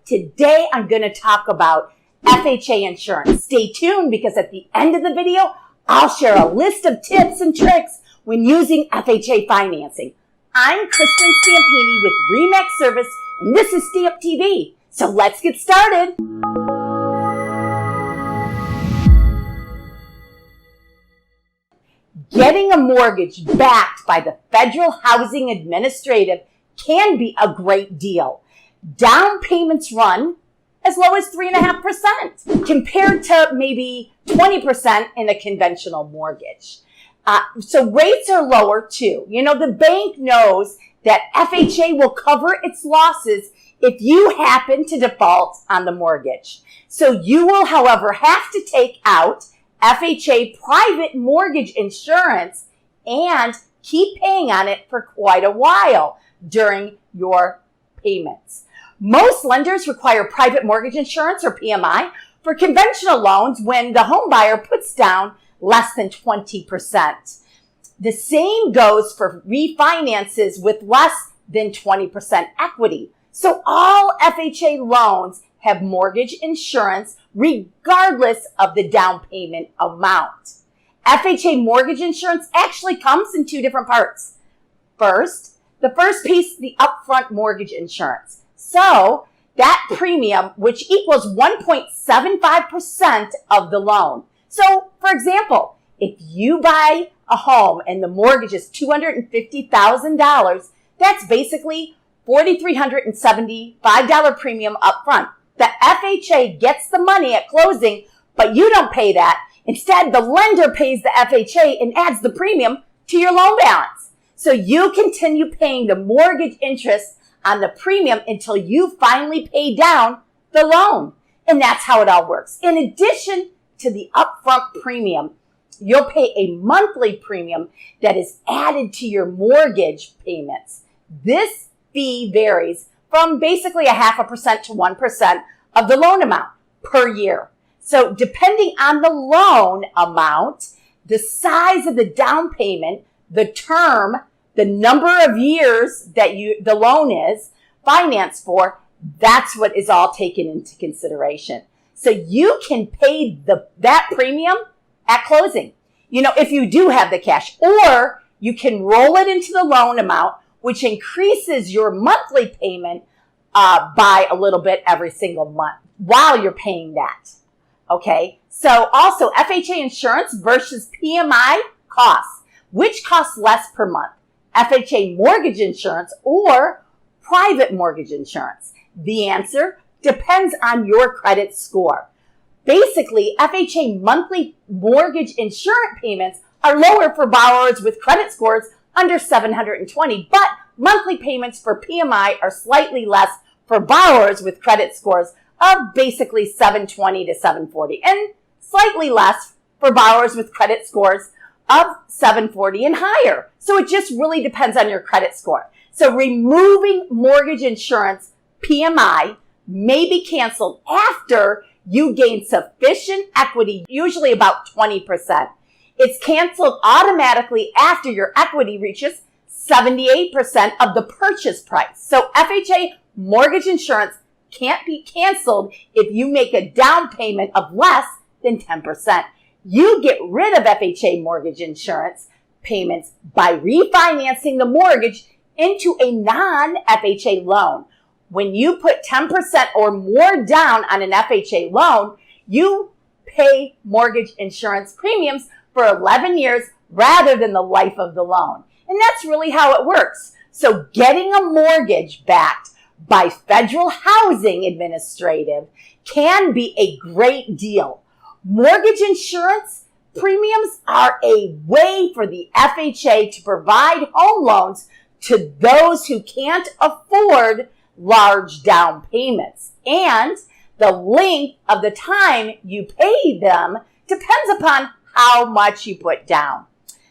Today, I'm going to talk about FHA insurance. Stay tuned because at the end of the video, I'll share a list of tips and tricks when using FHA financing. I'm Kristen Stampini with RE/MAX Service, and this is Stamp TV. So let's get started. Getting a mortgage backed by the Federal Housing Administrative can be a great deal. Down payments run as low as 3.5% compared to maybe 20% in a conventional mortgage. So rates are lower too. You know, the bank knows that FHA will cover its losses if you happen to default on the mortgage. So you will, however, have to take out FHA private mortgage insurance and keep paying on it for quite a while during your payments. Most lenders require private mortgage insurance or PMI for conventional loans when the home buyer puts down less than 20%. The same goes for refinances with less than 20% equity. So all FHA loans have mortgage insurance regardless of the down payment amount. FHA mortgage insurance actually comes in two different parts. First, the first piece, the upfront mortgage insurance. So that premium, which equals 1.75% of the loan. So for example, if you buy a home and the mortgage is $250,000, that's basically $4,375 premium upfront. The FHA gets the money at closing, but you don't pay that. Instead, the lender pays the FHA and adds the premium to your loan balance. So you continue paying the mortgage interest on the premium until you finally pay down the loan. And that's how it all works. In addition to the upfront premium, you'll pay a monthly premium that is added to your mortgage payments. This fee varies from basically 0.5% to 1% of the loan amount per year. So depending on the loan amount, the size of the down payment, the term, the number of years that the loan is financed for, that's what is all taken into consideration. So you can pay that premium at closing, you know, if you do have the cash, or you can roll it into the loan amount, which increases your monthly payment by a little bit every single month while you're paying that. Okay. So also FHA insurance versus PMI costs. Which costs less per month? FHA mortgage insurance or private mortgage insurance? The answer depends on your credit score. Basically, FHA monthly mortgage insurance payments are lower for borrowers with credit scores under 720, but monthly payments for PMI are slightly less for borrowers with credit scores of basically 720 to 740, and slightly less for borrowers with credit scores of 740 and higher. So it just really depends on your credit score. So removing mortgage insurance PMI may be canceled after you gain sufficient equity, usually about 20%. It's canceled automatically after your equity reaches 78% of the purchase price. So FHA mortgage insurance can't be canceled if you make a down payment of less than 10%. You get rid of FHA mortgage insurance payments by refinancing the mortgage into a non-FHA loan. When you put 10% or more down on an FHA loan, you pay mortgage insurance premiums for 11 years rather than the life of the loan. And that's really how it works. So getting a mortgage backed by Federal Housing Administrative can be a great deal. Mortgage insurance premiums are a way for the FHA to provide home loans to those who can't afford large down payments. And the length of the time you pay them depends upon how much you put down.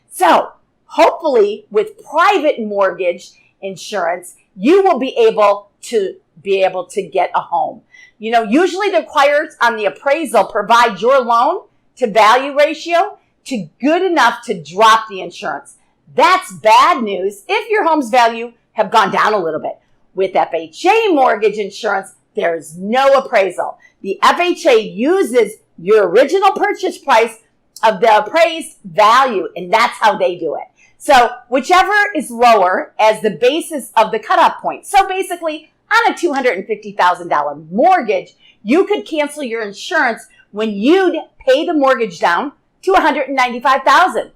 So hopefully with private mortgage insurance, you will be able to get a home. You know, usually the requirements on the appraisal provide your loan to value ratio to good enough to drop the insurance. That's bad news if your home's value have gone down a little bit. With FHA mortgage insurance, there's no appraisal. The FHA uses your original purchase price of the appraised value, and that's how they do it. So whichever is lower as the basis of the cutoff point. So basically, on a $250,000 mortgage, you could cancel your insurance when you'd pay the mortgage down to $195,000.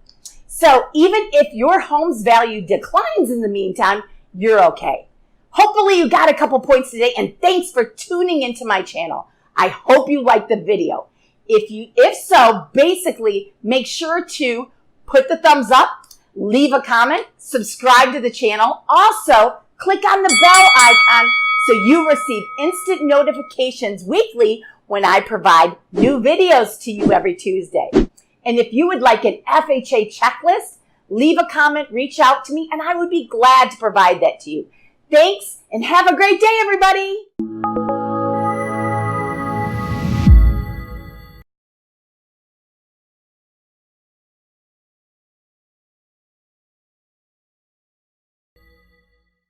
So even if your home's value declines in the meantime, you're okay. Hopefully you got a couple points today, and thanks for tuning into my channel. I hope you liked the video. If so, basically make sure to put the thumbs up, leave a comment, subscribe to the channel. Also, click on the bell icon so you receive instant notifications weekly when I provide new videos to you every Tuesday. And if you would like an FHA checklist, leave a comment, reach out to me, and I would be glad to provide that to you. Thanks, and have a great day, everybody.